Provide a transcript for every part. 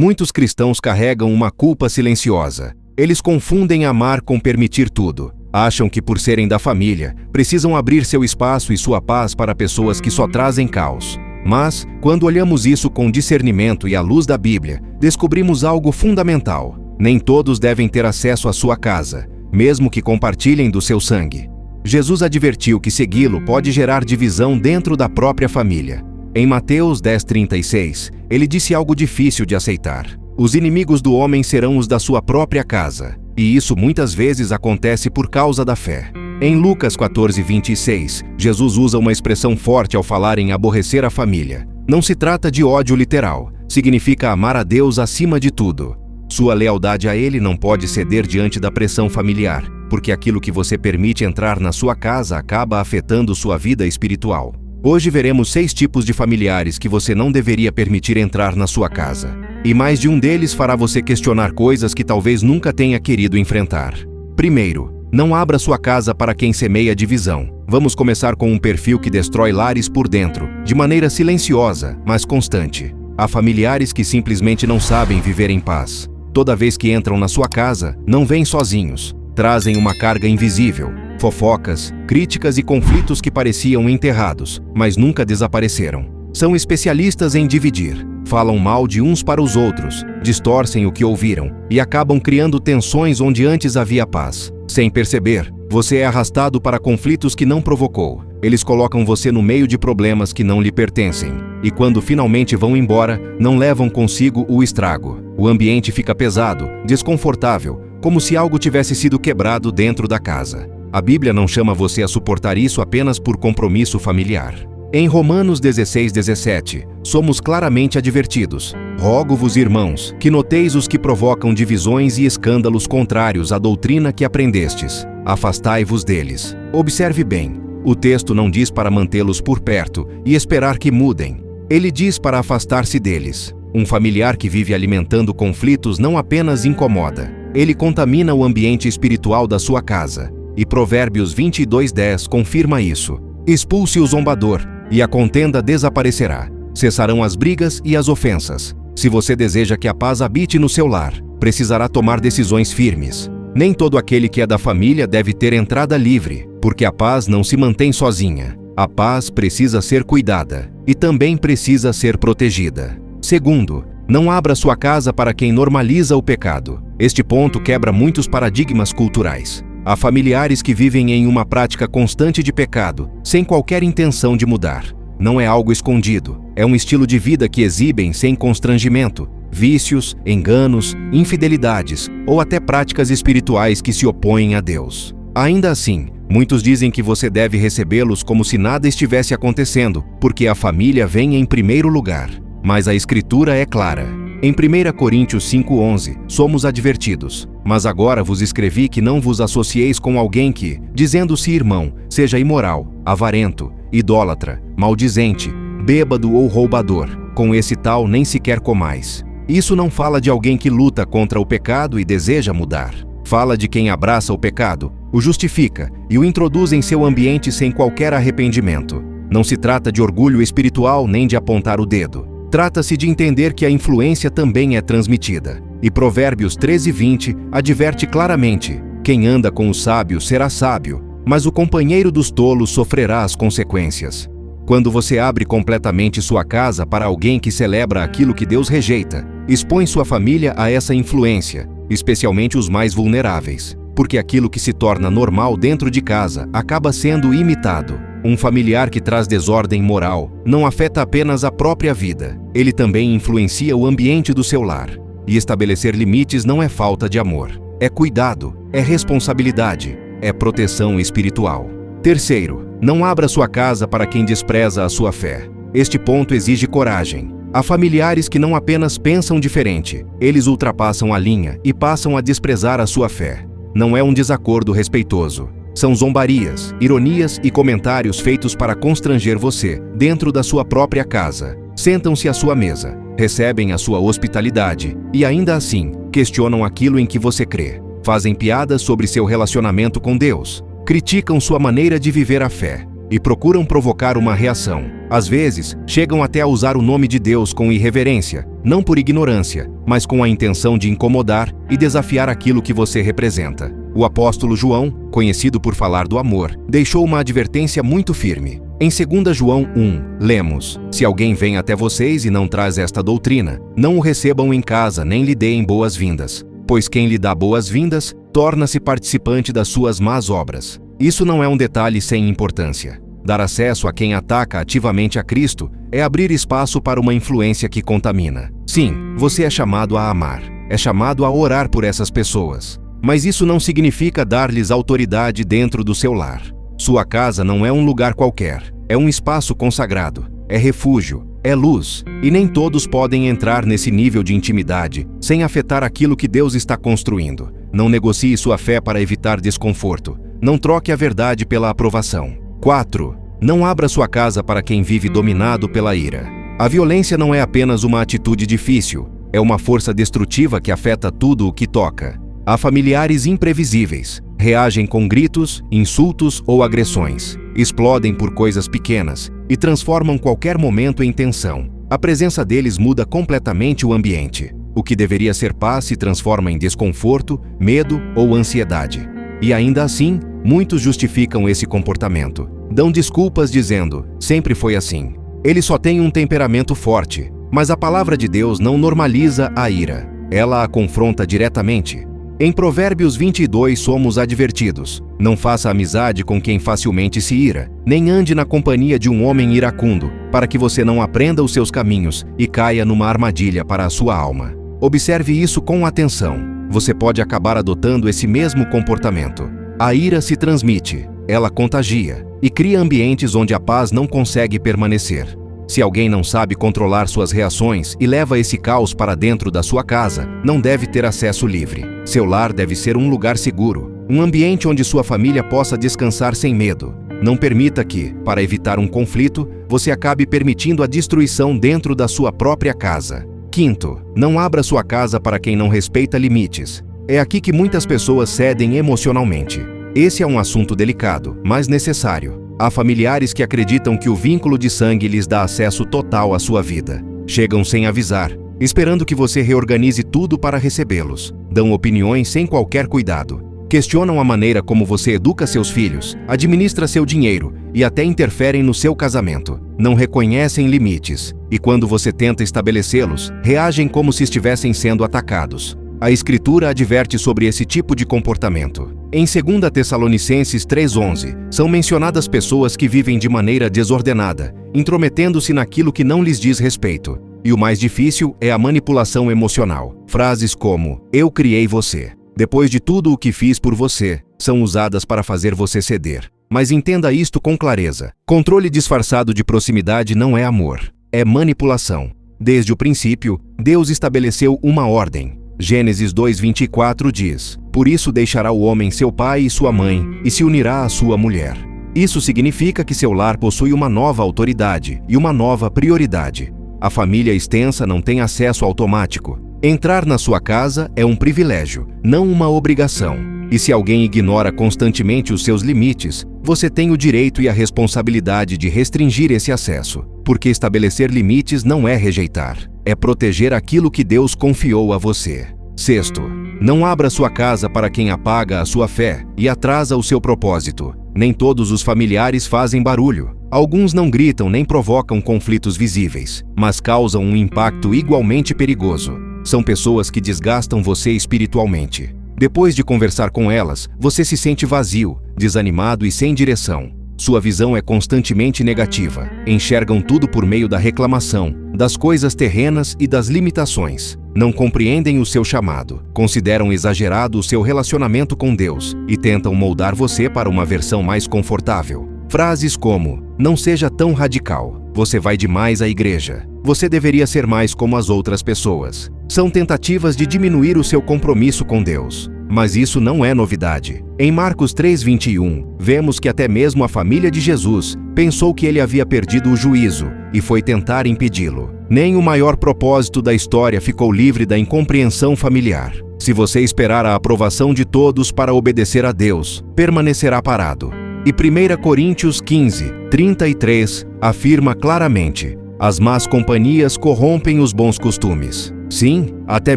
Muitos cristãos carregam uma culpa silenciosa. Eles confundem amar com permitir tudo. Acham que por serem da família, precisam abrir seu espaço e sua paz para pessoas que só trazem caos. Mas, quando olhamos isso com discernimento e à luz da Bíblia, descobrimos algo fundamental. Nem todos devem ter acesso à sua casa, mesmo que compartilhem do seu sangue. Jesus advertiu que segui-lo pode gerar divisão dentro da própria família. Em Mateus 10:36, ele disse algo difícil de aceitar. Os inimigos do homem serão os da sua própria casa, e isso muitas vezes acontece por causa da fé. Em Lucas 14:26, Jesus usa uma expressão forte ao falar em aborrecer a família. Não se trata de ódio literal, significa amar a Deus acima de tudo. Sua lealdade a Ele não pode ceder diante da pressão familiar, porque aquilo que você permite entrar na sua casa acaba afetando sua vida espiritual. Hoje veremos 6 tipos de familiares que você não deveria permitir entrar na sua casa. E mais de um deles fará você questionar coisas que talvez nunca tenha querido enfrentar. Primeiro, não abra sua casa para quem semeia divisão. Vamos começar com um perfil que destrói lares por dentro, de maneira silenciosa, mas constante. Há familiares que simplesmente não sabem viver em paz. Toda vez que entram na sua casa, não vêm sozinhos. Trazem uma carga invisível, fofocas, críticas e conflitos que pareciam enterrados, mas nunca desapareceram. São especialistas em dividir. Falam mal de uns para os outros, distorcem o que ouviram e acabam criando tensões onde antes havia paz. Sem perceber, você é arrastado para conflitos que não provocou. Eles colocam você no meio de problemas que não lhe pertencem. E quando finalmente vão embora, não levam consigo o estrago. O ambiente fica pesado, desconfortável, como se algo tivesse sido quebrado dentro da casa. A Bíblia não chama você a suportar isso apenas por compromisso familiar. Em Romanos 16:17, somos claramente advertidos. Rogo-vos, irmãos, que noteis os que provocam divisões e escândalos contrários à doutrina que aprendestes. Afastai-vos deles. Observe bem, o texto não diz para mantê-los por perto e esperar que mudem. Ele diz para afastar-se deles. Um familiar que vive alimentando conflitos não apenas incomoda, ele contamina o ambiente espiritual da sua casa. E Provérbios 22:10 confirma isso. Expulse o zombador, e a contenda desaparecerá. Cessarão as brigas e as ofensas. Se você deseja que a paz habite no seu lar, precisará tomar decisões firmes. Nem todo aquele que é da família deve ter entrada livre, porque a paz não se mantém sozinha. A paz precisa ser cuidada, e também precisa ser protegida. Segundo, não abra sua casa para quem normaliza o pecado. Este ponto quebra muitos paradigmas culturais. Há familiares que vivem em uma prática constante de pecado, sem qualquer intenção de mudar. Não é algo escondido, é um estilo de vida que exibem sem constrangimento, vícios, enganos, infidelidades ou até práticas espirituais que se opõem a Deus. Ainda assim, muitos dizem que você deve recebê-los como se nada estivesse acontecendo, porque a família vem em primeiro lugar. Mas a Escritura é clara. Em 1 Coríntios 5:11, somos advertidos. Mas agora vos escrevi que não vos associeis com alguém que, dizendo-se irmão, seja imoral, avarento, idólatra, maldizente, bêbado ou roubador. Com esse tal nem sequer comais. Isso não fala de alguém que luta contra o pecado e deseja mudar. Fala de quem abraça o pecado, o justifica e o introduz em seu ambiente sem qualquer arrependimento. Não se trata de orgulho espiritual nem de apontar o dedo. Trata-se de entender que a influência também é transmitida. E Provérbios 13:20 adverte claramente: quem anda com o sábio será sábio, mas o companheiro dos tolos sofrerá as consequências. Quando você abre completamente sua casa para alguém que celebra aquilo que Deus rejeita, expõe sua família a essa influência, especialmente os mais vulneráveis, porque aquilo que se torna normal dentro de casa acaba sendo imitado. Um familiar que traz desordem moral não afeta apenas a própria vida, ele também influencia o ambiente do seu lar. E estabelecer limites não é falta de amor, é cuidado, é responsabilidade, é proteção espiritual. Terceiro, não abra sua casa para quem despreza a sua fé. Este ponto exige coragem. Há familiares que não apenas pensam diferente, eles ultrapassam a linha e passam a desprezar a sua fé. Não é um desacordo respeitoso. São zombarias, ironias e comentários feitos para constranger você, dentro da sua própria casa. Sentam-se à sua mesa, recebem a sua hospitalidade e, ainda assim, questionam aquilo em que você crê. Fazem piadas sobre seu relacionamento com Deus, criticam sua maneira de viver a fé e procuram provocar uma reação. Às vezes, chegam até a usar o nome de Deus com irreverência, não por ignorância, mas com a intenção de incomodar e desafiar aquilo que você representa. O apóstolo João, conhecido por falar do amor, deixou uma advertência muito firme. Em 2 João 1, lemos: Se alguém vem até vocês e não traz esta doutrina, não o recebam em casa nem lhe deem boas-vindas, pois quem lhe dá boas-vindas torna-se participante das suas más obras. Isso não é um detalhe sem importância. Dar acesso a quem ataca ativamente a Cristo é abrir espaço para uma influência que contamina. Sim, você é chamado a amar, é chamado a orar por essas pessoas. Mas isso não significa dar-lhes autoridade dentro do seu lar. Sua casa não é um lugar qualquer, é um espaço consagrado, é refúgio, é luz, e nem todos podem entrar nesse nível de intimidade sem afetar aquilo que Deus está construindo. Não negocie sua fé para evitar desconforto. Não troque a verdade pela aprovação. 4. Não abra sua casa para quem vive dominado pela ira. A violência não é apenas uma atitude difícil, é uma força destrutiva que afeta tudo o que toca. Há familiares imprevisíveis, reagem com gritos, insultos ou agressões, explodem por coisas pequenas e transformam qualquer momento em tensão. A presença deles muda completamente o ambiente. O que deveria ser paz se transforma em desconforto, medo ou ansiedade. E ainda assim, muitos justificam esse comportamento. Dão desculpas dizendo: sempre foi assim. Ele só tem um temperamento forte. Mas a palavra de Deus não normaliza a ira. Ela a confronta diretamente. Em Provérbios 22 somos advertidos: não faça amizade com quem facilmente se ira, nem ande na companhia de um homem iracundo, para que você não aprenda os seus caminhos e caia numa armadilha para a sua alma. Observe isso com atenção. Você pode acabar adotando esse mesmo comportamento. A ira se transmite, ela contagia e cria ambientes onde a paz não consegue permanecer. Se alguém não sabe controlar suas reações e leva esse caos para dentro da sua casa, não deve ter acesso livre. Seu lar deve ser um lugar seguro, um ambiente onde sua família possa descansar sem medo. Não permita que, para evitar um conflito, você acabe permitindo a destruição dentro da sua própria casa. 5. Não abra sua casa para quem não respeita limites. É aqui que muitas pessoas cedem emocionalmente. Esse é um assunto delicado, mas necessário. Há familiares que acreditam que o vínculo de sangue lhes dá acesso total à sua vida. Chegam sem avisar, esperando que você reorganize tudo para recebê-los. Dão opiniões sem qualquer cuidado. Questionam a maneira como você educa seus filhos, administra seu dinheiro e até interferem no seu casamento. Não reconhecem limites e, quando você tenta estabelecê-los, reagem como se estivessem sendo atacados. A Escritura adverte sobre esse tipo de comportamento. Em 2 Tessalonicenses 3:11, são mencionadas pessoas que vivem de maneira desordenada, intrometendo-se naquilo que não lhes diz respeito. E o mais difícil é a manipulação emocional. Frases como: "Eu criei você. Depois de tudo o que fiz por você", são usadas para fazer você ceder. Mas entenda isto com clareza. Controle disfarçado de proximidade não é amor, é manipulação. Desde o princípio, Deus estabeleceu uma ordem. Gênesis 2:24 diz: "Por isso deixará o homem seu pai e sua mãe, e se unirá à sua mulher." Isso significa que seu lar possui uma nova autoridade e uma nova prioridade. A família extensa não tem acesso automático. Entrar na sua casa é um privilégio, não uma obrigação. E se alguém ignora constantemente os seus limites, você tem o direito e a responsabilidade de restringir esse acesso. Porque estabelecer limites não é rejeitar, é proteger aquilo que Deus confiou a você. 6. Não abra sua casa para quem apaga a sua fé e atrasa o seu propósito. Nem todos os familiares fazem barulho. Alguns não gritam nem provocam conflitos visíveis, mas causam um impacto igualmente perigoso. São pessoas que desgastam você espiritualmente. Depois de conversar com elas, você se sente vazio, desanimado e sem direção. Sua visão é constantemente negativa. Enxergam tudo por meio da reclamação, das coisas terrenas e das limitações. Não compreendem o seu chamado, consideram exagerado o seu relacionamento com Deus e tentam moldar você para uma versão mais confortável. Frases como: "Não seja tão radical. Você vai demais à igreja. Você deveria ser mais como as outras pessoas." São tentativas de diminuir o seu compromisso com Deus. Mas isso não é novidade. Em Marcos 3:21, vemos que até mesmo a família de Jesus pensou que ele havia perdido o juízo e foi tentar impedi-lo. Nem o maior propósito da história ficou livre da incompreensão familiar. Se você esperar a aprovação de todos para obedecer a Deus, permanecerá parado. E 1 Coríntios 15, 33, afirma claramente: as más companhias corrompem os bons costumes. Sim, até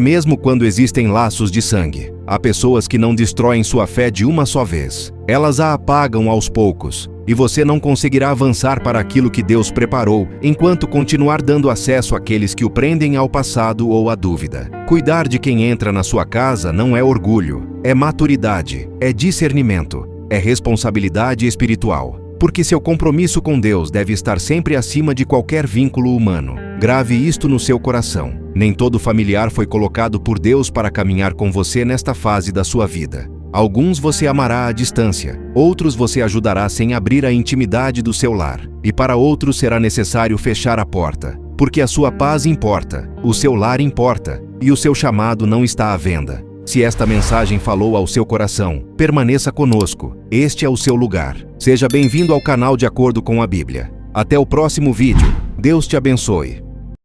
mesmo quando existem laços de sangue, há pessoas que não destroem sua fé de uma só vez. Elas a apagam aos poucos, e você não conseguirá avançar para aquilo que Deus preparou enquanto continuar dando acesso àqueles que o prendem ao passado ou à dúvida. Cuidar de quem entra na sua casa não é orgulho, é maturidade, é discernimento, é responsabilidade espiritual. Porque seu compromisso com Deus deve estar sempre acima de qualquer vínculo humano. Grave isto no seu coração. Nem todo familiar foi colocado por Deus para caminhar com você nesta fase da sua vida. Alguns você amará à distância, outros você ajudará sem abrir a intimidade do seu lar. E para outros será necessário fechar a porta, porque a sua paz importa, o seu lar importa, e o seu chamado não está à venda. Se esta mensagem falou ao seu coração, permaneça conosco. Este é o seu lugar. Seja bem-vindo ao canal De Acordo com a Bíblia. Até o próximo vídeo. Deus te abençoe.